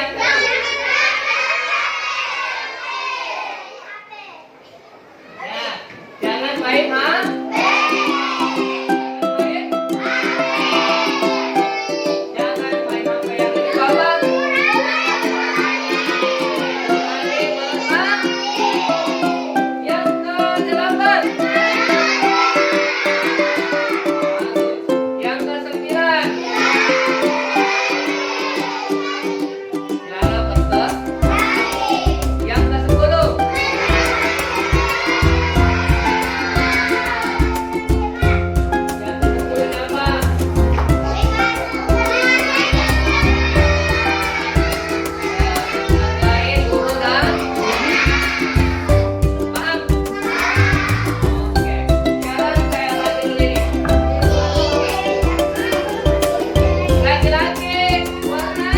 yang ya, jangan main jangan main HP yang di bawah. Yang ke-8. Yang ke-9. Nyala betul. Yang ke-10. Yang ke-10 apa? Lain guru dan paham? Oke. Sekarang saya lanjut dulu ini. Laki-laki warna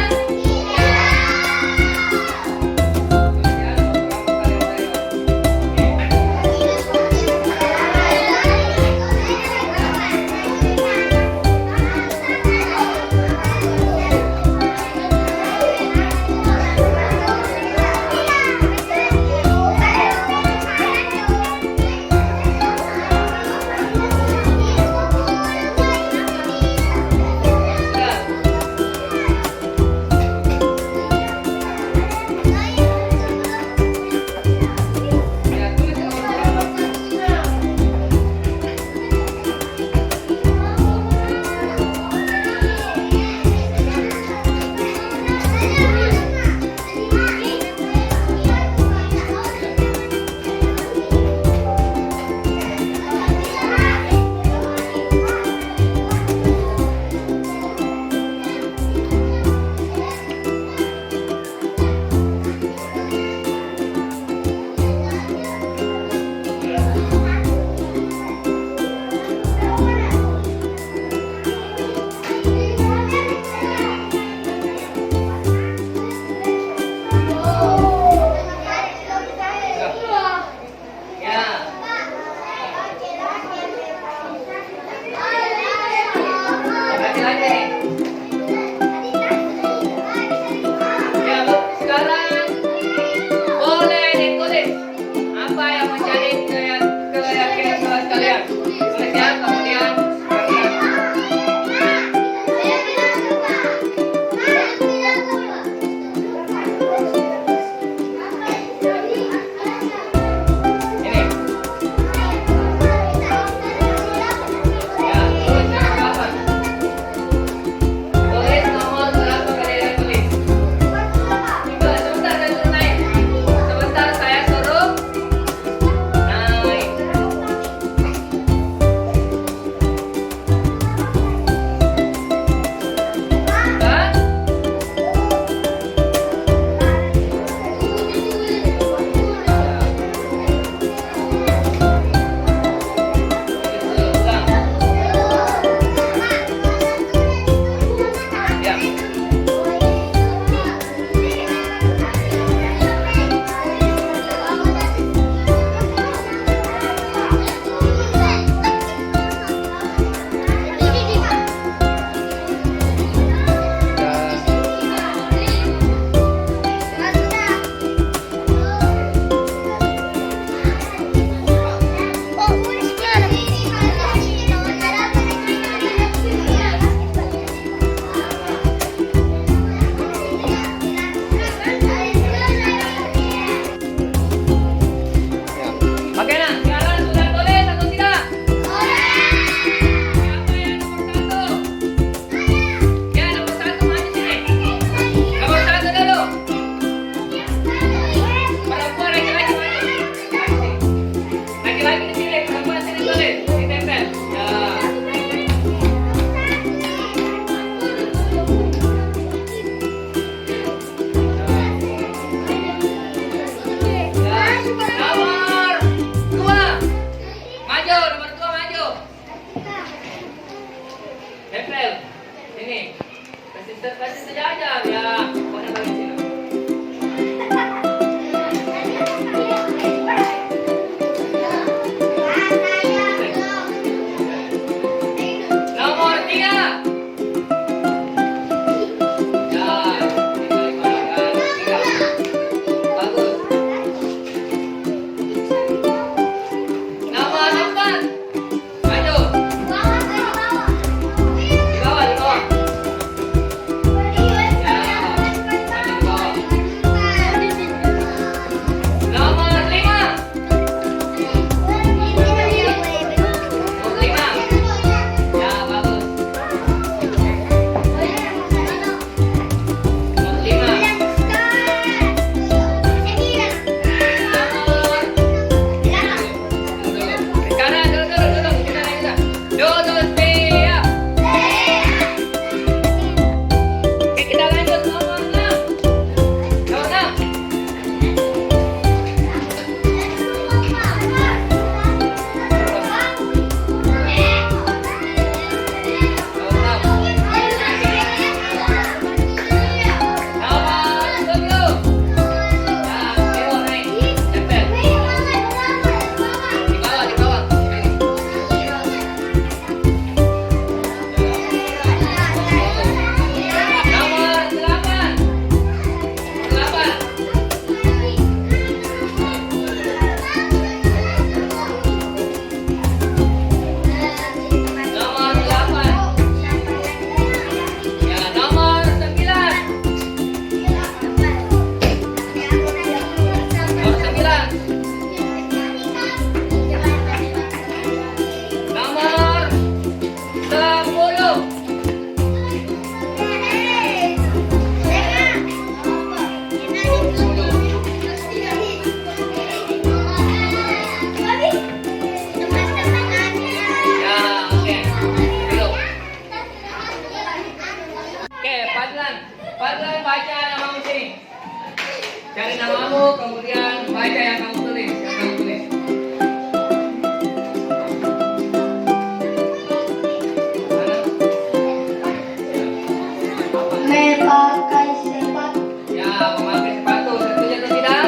ya. Laki-laki. Ya, sekarang boleh ditulis apa yang menjadi keyakinan sholat kalian. Tulis ya, kemudian ini. Ya, tulis yang apa? Tulis nomor berapa kalian tulis. Coba sebentar saya suruh naik. Sebentar saya suruh naik. Kan? Ya. Oke, nah, sekarang sudah tulis atau tidak? Siapa yang nomor 1? Ya, nomor 1 maju sini. Nomor 1 dulu. Perempuan laki-laki maju. Laki-laki di sini, perempuan sini tulis. Ditempel. Ya. Ya. Nomor 2. Maju, nomor 2 maju. Tempel. Ini. Kasih sejajar ya. Pokoknya bagi sini. Nomor 3. Ya, dibalik Fadlan, baca namamu sini. Cari namamu, kemudian baca yang kamu tulis. Yang kamu tulis. Memakai sepatu. Ya, memakai sepatu. Setuju atau tidak?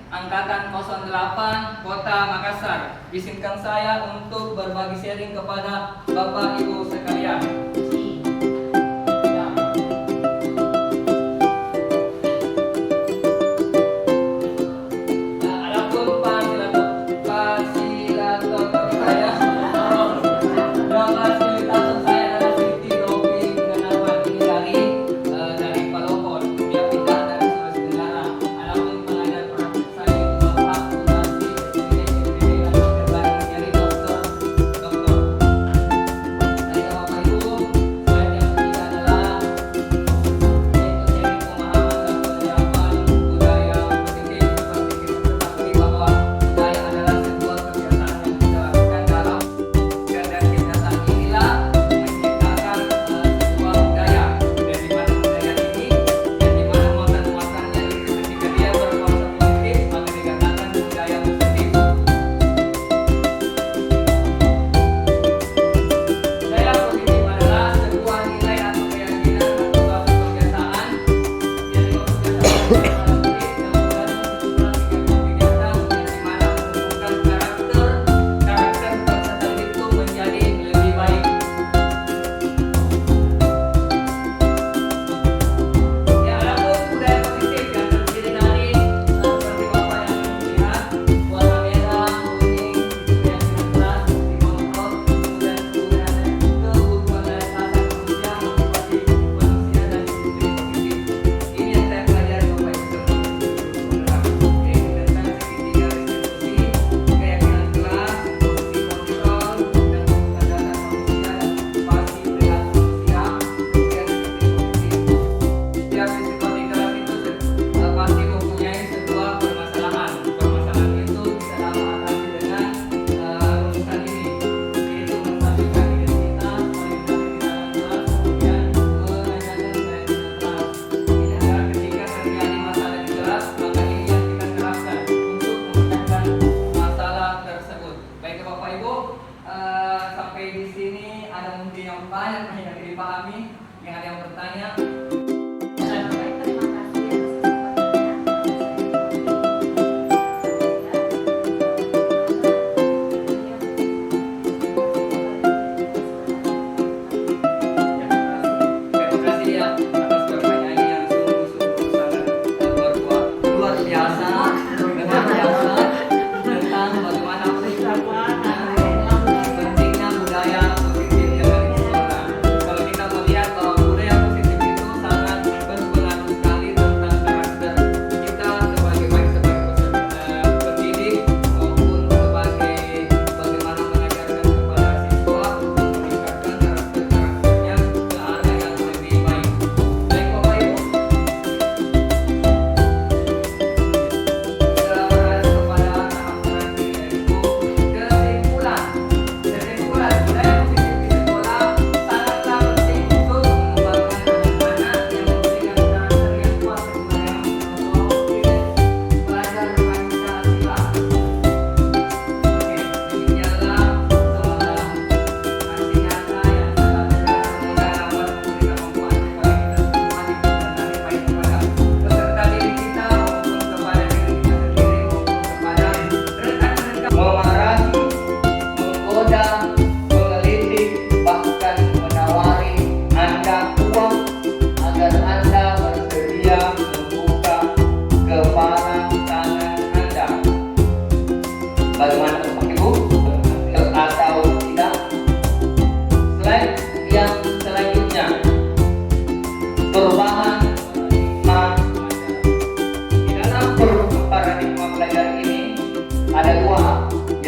Angkatan 08 Kota Makassar. Izinkan saya untuk berbagi sharing kepada Bapak Ibu sekalian.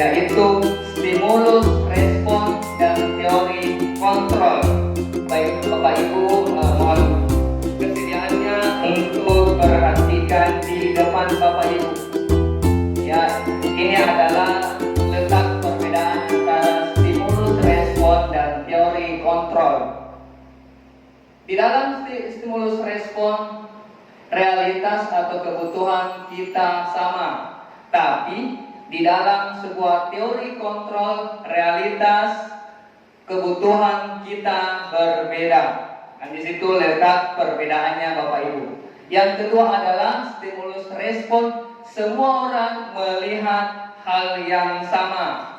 yaitu stimulus, respon, dan teori kontrol. Baik Bapak Ibu, mohon kesediaannya untuk perhatikan di depan Bapak Ibu. Ya, ini adalah letak perbedaan antara stimulus, respon, dan teori kontrol. Di dalam stimulus respon, realitas atau kebutuhan kita sama, tapi di dalam sebuah teori kontrol, realitas kebutuhan kita berbeda. Dan di situ letak perbedaannya Bapak Ibu. Yang kedua adalah stimulus respon. Semua orang melihat hal yang sama,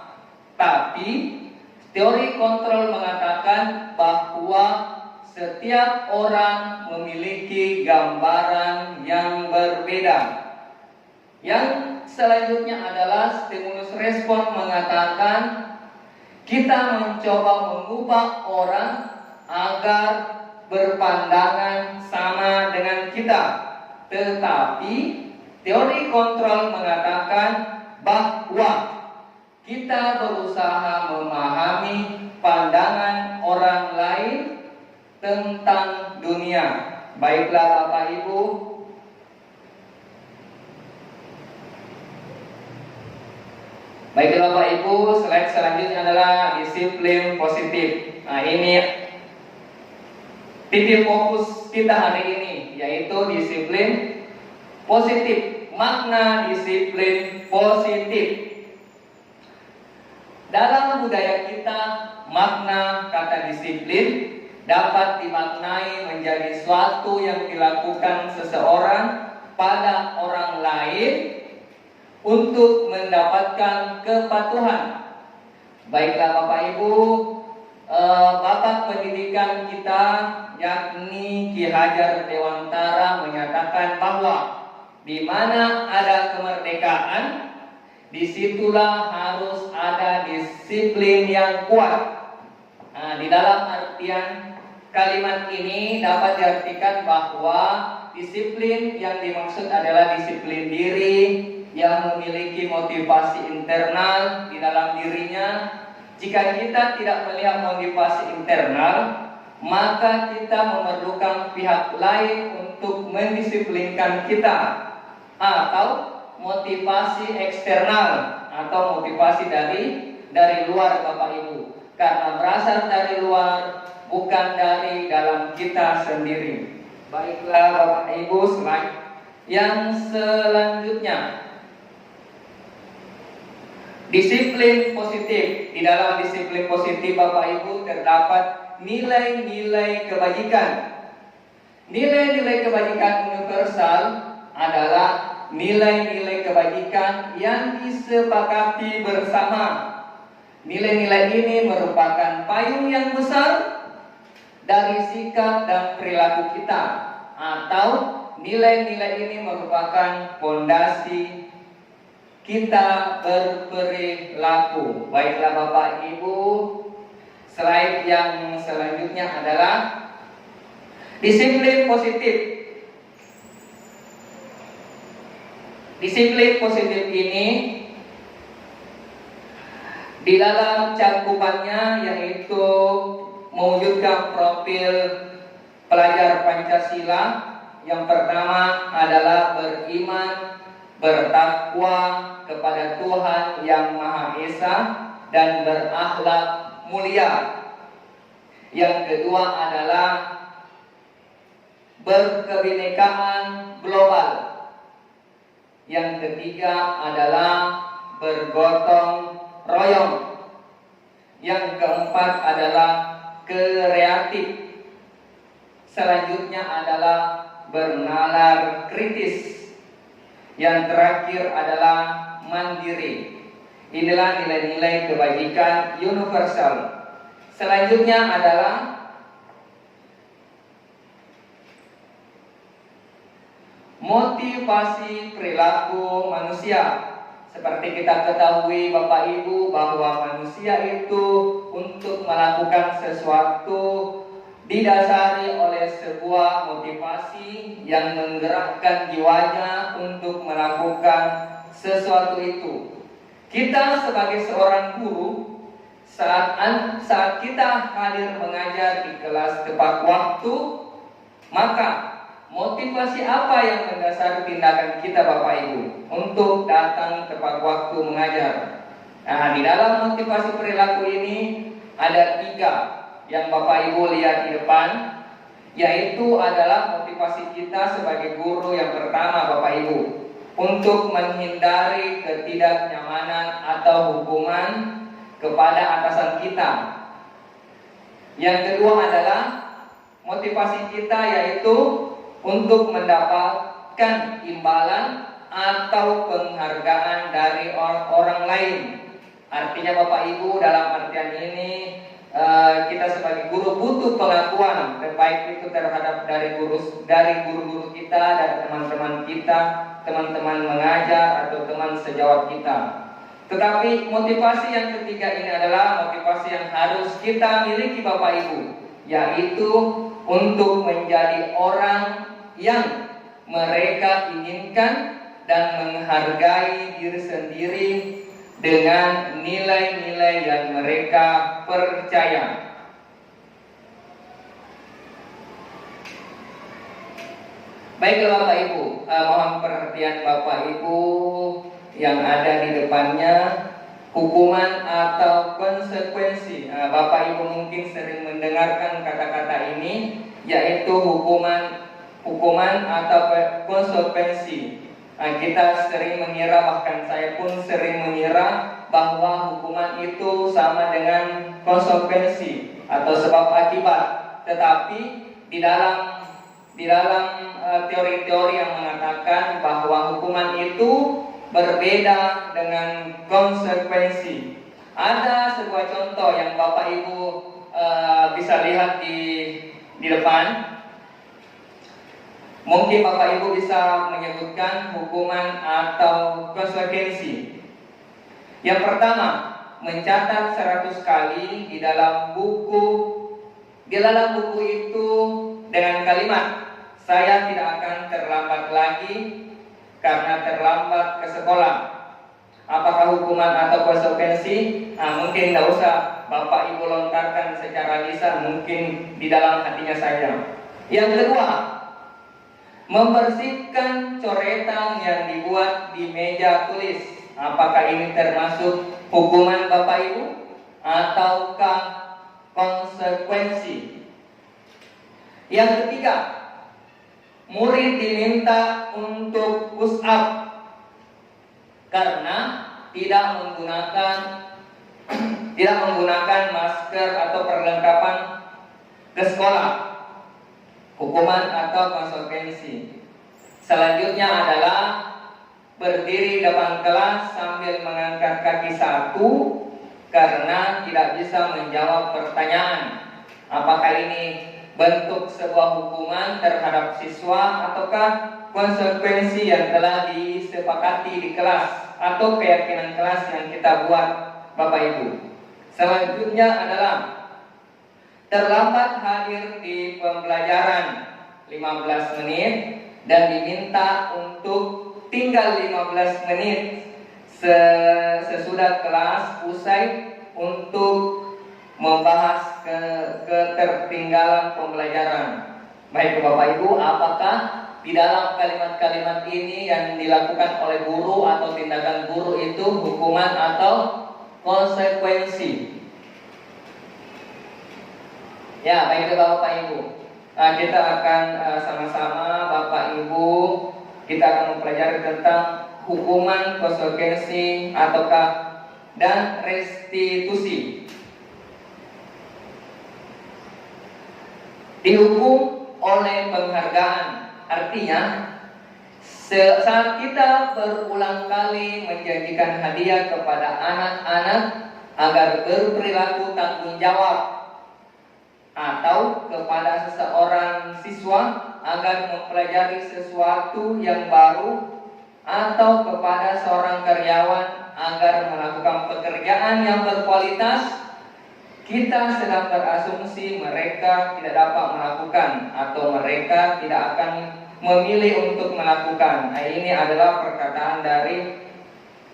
tapi teori kontrol mengatakan bahwa setiap orang memiliki gambaran yang berbeda. Yang selanjutnya adalah stimulus respon mengatakan kita mencoba mengubah orang agar berpandangan sama dengan kita. Tetapi teori kontrol mengatakan bahwa kita berusaha memahami pandangan orang lain tentang dunia. Baiklah Bapak Ibu, slide selanjutnya adalah disiplin positif. Nah, ini titik fokus kita hari ini, yaitu disiplin positif. Makna disiplin positif. Dalam budaya kita, makna kata disiplin dapat dimaknai menjadi suatu yang dilakukan seseorang pada orang lain untuk mendapatkan kepatuhan. Baiklah Bapak Ibu, Bapak pendidikan kita yakni Ki Hajar Dewantara menyatakan bahwa di mana ada kemerdekaan, disitulah harus ada disiplin yang kuat. Nah, di dalam artian kalimat ini dapat diartikan bahwa disiplin yang dimaksud adalah disiplin diri yang memiliki motivasi internal di dalam dirinya. Jika kita tidak melihat motivasi internal, maka kita memerlukan pihak lain untuk mendisiplinkan kita, atau motivasi eksternal atau motivasi dari luar Bapak Ibu. Karena berasal dari luar, bukan dari dalam kita sendiri. Baiklah Bapak Ibu, slide yang selanjutnya. Disiplin positif. Di dalam disiplin positif Bapak Ibu terdapat nilai-nilai kebajikan. Nilai-nilai kebajikan universal adalah nilai-nilai kebajikan yang disepakati bersama. Nilai-nilai ini merupakan payung yang besar dari sikap dan perilaku kita, atau nilai-nilai ini merupakan fondasi kita berperilaku. Baiklah Bapak Ibu, slide yang selanjutnya adalah disiplin positif. Disiplin positif ini di dalam cakupannya yaitu mewujudkan profil pelajar Pancasila. Yang pertama adalah beriman, bertakwa kepada Tuhan yang Maha Esa, dan berakhlak mulia. Yang kedua adalah berkebinekaan global. Yang ketiga adalah bergotong royong. Yang keempat adalah kreatif. Selanjutnya adalah bernalar kritis. Yang terakhir adalah mandiri. Inilah nilai-nilai kebajikan universal. Selanjutnya adalah motivasi perilaku manusia. Seperti kita ketahui Bapak Ibu bahwa manusia itu untuk melakukan sesuatu didasari oleh sebuah motivasi yang menggerakkan jiwanya untuk melakukan sesuatu itu. Kita sebagai seorang guru, saat kita hadir mengajar di kelas tepat waktu, maka motivasi apa yang mendasari tindakan kita Bapak Ibu untuk datang tepat waktu mengajar? Nah, di dalam motivasi perilaku ini ada 3 yang Bapak Ibu lihat di depan, yaitu adalah motivasi kita sebagai guru yang pertama Bapak Ibu, untuk menghindari ketidaknyamanan atau hukuman kepada atasan kita. Yang kedua adalah motivasi kita yaitu untuk mendapatkan imbalan atau penghargaan dari orang lain. Artinya Bapak Ibu, dalam artian ini kita sebagai guru butuh pengakuan, baik itu terhadap dari guru-guru kita, dari teman-teman kita, teman-teman mengajar atau teman sejawat kita. Tetapi motivasi yang ketiga ini adalah motivasi yang harus kita miliki Bapak Ibu, yaitu untuk menjadi orang yang mereka inginkan dan menghargai diri sendiri dengan nilai-nilai yang mereka percaya. Baiklah Bapak Ibu, mohon perhatian Bapak Ibu yang ada di depannya, hukuman atau konsekuensi. Bapak Ibu mungkin sering mendengarkan kata-kata ini, yaitu hukuman atau konsekuensi. Kita sering mengira, bahkan saya pun sering mengira bahwa hukuman itu sama dengan konsekuensi atau sebab akibat. Tetapi di dalam teori-teori yang mengatakan bahwa hukuman itu berbeda dengan konsekuensi. Ada sebuah contoh yang Bapak Ibu bisa lihat di depan. Mungkin Bapak Ibu bisa menyebutkan hukuman atau konsekuensi. Yang pertama, mencatat 100 kali di dalam buku itu dengan kalimat, "Saya tidak akan terlambat lagi karena terlambat ke sekolah." Apakah hukuman atau konsekuensi? Mungkin tidak usah Bapak Ibu lontarkan secara lisan, mungkin di dalam hatinya saja. Yang kedua, membersihkan coretan yang dibuat di meja tulis. Apakah ini termasuk hukuman Bapak Ibu ataukah konsekuensi? Yang ketiga, murid diminta untuk push up karena tidak menggunakan masker atau perlengkapan ke sekolah. Hukuman atau konsekuensi. Selanjutnya adalah berdiri depan kelas sambil mengangkat kaki 1 karena tidak bisa menjawab pertanyaan. Apakah ini bentuk sebuah hukuman terhadap siswa ataukah konsekuensi yang telah disepakati di kelas atau keyakinan kelas yang kita buat Bapak Ibu? Selanjutnya adalah terlambat hadir di pembelajaran 15 menit dan diminta untuk tinggal 15 menit sesudah kelas usai untuk membahas ketertinggalan pembelajaran. Baik Bapak Ibu, apakah di dalam kalimat-kalimat ini yang dilakukan oleh guru atau tindakan guru itu hukuman atau konsekuensi? Ya, baiklah Bapak Ibu. Kita akan sama-sama Bapak Ibu, kita akan mempelajari tentang hukuman, konsekuensi ataukah dan restitusi. Dihukum oleh penghargaan, artinya saat kita berulang kali menjanjikan hadiah kepada anak-anak agar berperilaku tanggung jawab, atau kepada seseorang siswa agar mempelajari sesuatu yang baru, atau kepada seorang karyawan agar melakukan pekerjaan yang berkualitas, kita sedang berasumsi mereka tidak dapat melakukan atau mereka tidak akan memilih untuk melakukan. Ini adalah perkataan dari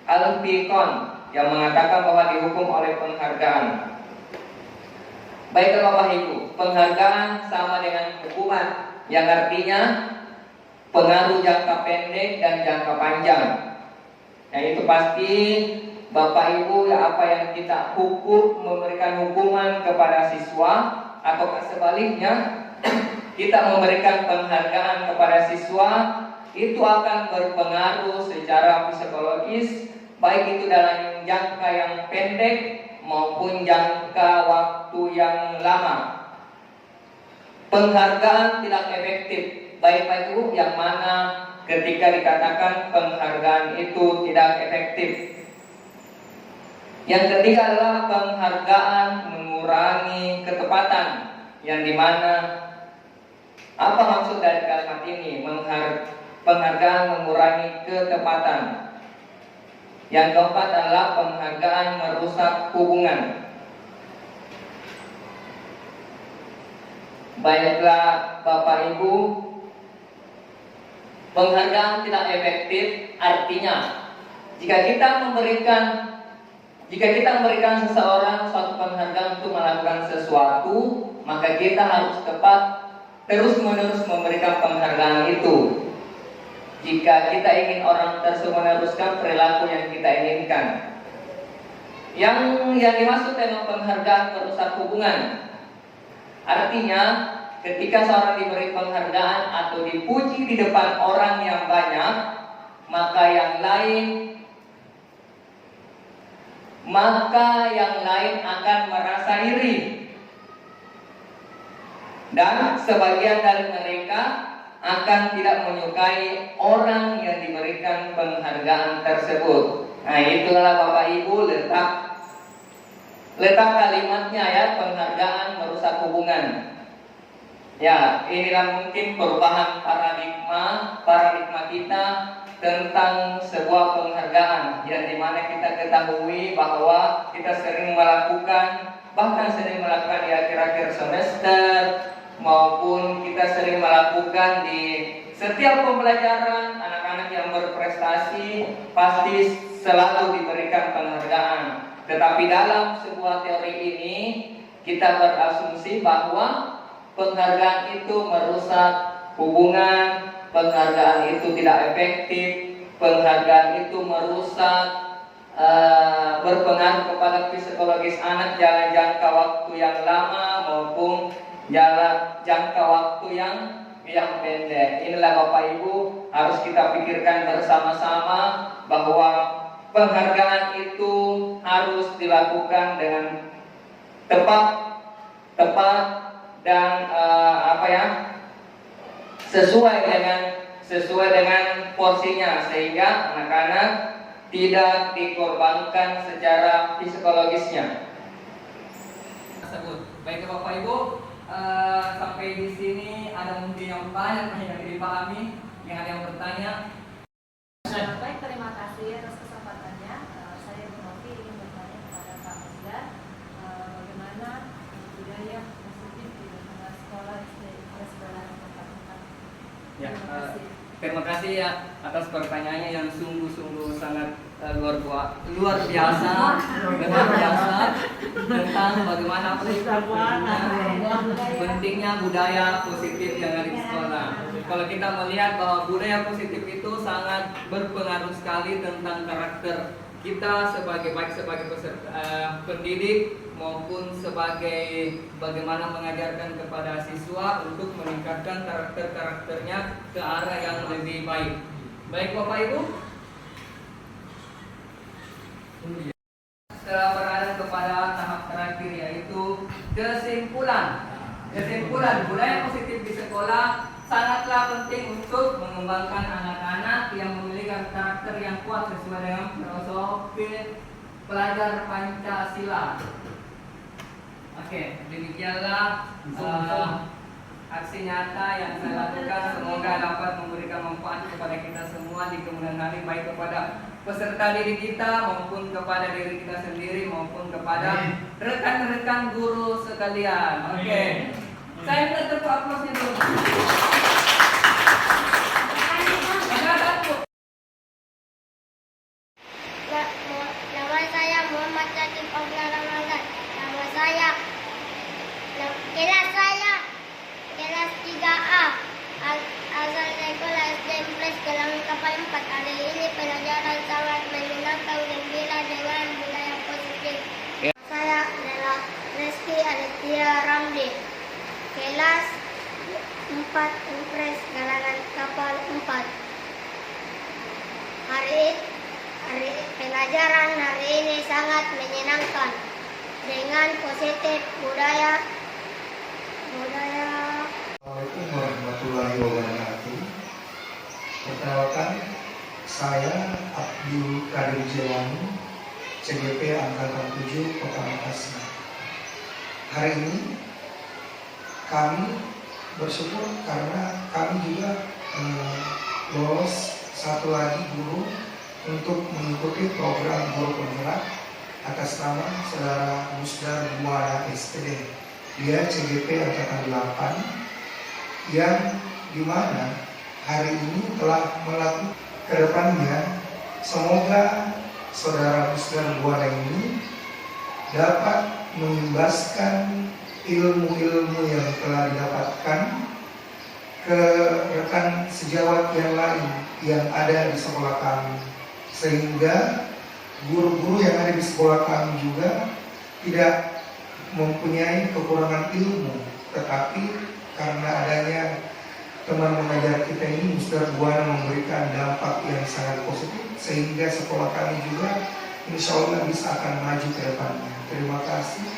Alpicon yang mengatakan bahwa dihukum oleh penghargaan. Baiklah Bapak Ibu, penghargaan sama dengan hukuman, yang artinya pengaruh jangka pendek dan jangka panjang. Nah itu pasti Bapak Ibu, ya, apa yang kita hukum, memberikan hukuman kepada siswa, atau sebaliknya kita memberikan penghargaan kepada siswa, itu akan berpengaruh secara psikologis, baik itu dalam jangka yang pendek maupun jangka waktu yang lama. Penghargaan tidak efektif, baik itu yang mana ketika dikatakan penghargaan itu tidak efektif. Yang ketiga adalah penghargaan mengurangi ketepatan, yang dimana apa maksud dari kalimat ini? Penghargaan mengurangi ketepatan. Yang keempat adalah penghargaan merusak hubungan. Baiklah Bapak Ibu, penghargaan tidak efektif artinya jika kita memberikan seseorang suatu penghargaan untuk melakukan sesuatu, maka kita harus tepat terus-menerus memberikan penghargaan itu. Jika kita ingin orang tersebut meneruskan perilaku yang kita inginkan. Yang dimaksud dengan penghargaan merusak hubungan, artinya ketika seorang diberi penghargaan atau dipuji di depan orang yang banyak, maka yang lain akan merasa iri. Dan sebagian dari mereka akan tidak menyukai orang yang diberikan penghargaan tersebut. Nah itulah Bapak Ibu letak kalimatnya ya, penghargaan merusak hubungan. Ya, inilah mungkin perubahan paradigma kita tentang sebuah penghargaan, yang dimana kita ketahui bahwa kita sering melakukan di akhir-akhir semester, maupun kita sering melakukan di setiap pembelajaran. Anak-anak yang berprestasi pasti selalu diberikan penghargaan. Tetapi dalam sebuah teori ini kita berasumsi bahwa penghargaan itu merusak hubungan, penghargaan itu tidak efektif, penghargaan itu merusak, berpengaruh kepada psikologis anak dalam jangka waktu yang lama maupun jangka waktu yang pendek. Inilah Bapak Ibu harus kita pikirkan bersama-sama bahwa penghargaan itu harus dilakukan dengan tepat dan sesuai dengan porsinya, sehingga anak-anak tidak dikorbankan secara psikologisnya. Baik Bapak Ibu, sampai di sini ada mungkin yang banyak yang dipahami, yang ada yang bertanya. Baik, terima kasih atas kesempatannya. Saya Bu Novi ingin bertanya kepada Pak Mesda, bagaimana budaya positif di lingkungan sekolah SD sekolah tempat-tempat. Terima kasih ya atas pertanyaannya yang sungguh-sungguh sangat luar biasa tentang bagaimana pentingnya budaya positif yang ada di sekolah. Kalau kita melihat bahwa budaya positif itu sangat berpengaruh sekali tentang karakter kita sebagai pendidik maupun sebagai bagaimana mengajarkan kepada siswa untuk meningkatkan karakternya ke arah yang lebih baik. Baik Bapak Ibu, setelah berada kepada tahap terakhir, yaitu kesimpulan budaya positif di sekolah sangatlah penting untuk mengembangkan anak-anak yang memiliki karakter yang kuat sesuai dengan filosofi pelajar Pancasila. Oke, demikianlah aksi nyata yang saya lakukan. Semoga dapat memberikan manfaat kepada kita semua di kemudian hari, baik kepada peserta didik kita maupun kepada diri kita sendiri maupun kepada rekan-rekan guru sekalian. Oke. Saya minta tepuk aplausnya dulu. Nama saya Aditya Ramde, kelas 4 Impres Galangan Kapal 4. Hari pelajaran hari ini sangat menyenangkan dengan positif budaya. Assalamualaikum warahmatullahi wabarakatuh. Perkenalkan, saya Abdul Kadir Jelani, CGP Angkatan 7 Kota Makassar. Hari ini kami bersyukur karena kami juga lolos satu lagi guru untuk mengikuti program guru penggerak atas nama Saudara Musdar Buana SPD. Dia CGP Angkatan 8 yang dimana hari ini telah melakukan kedepannya. Semoga Saudara Musdar Buana ini dapat mengimbaskan ilmu-ilmu yang telah didapatkan ke rekan sejawat yang lain yang ada di sekolah kami, sehingga guru-guru yang ada di sekolah kami juga tidak mempunyai kekurangan ilmu, tetapi karena adanya teman mengajar kita ini, Musdar Buana memberikan dampak yang sangat positif, sehingga sekolah kami juga insya Allah bisa akan maju ke depannya. Terima kasih.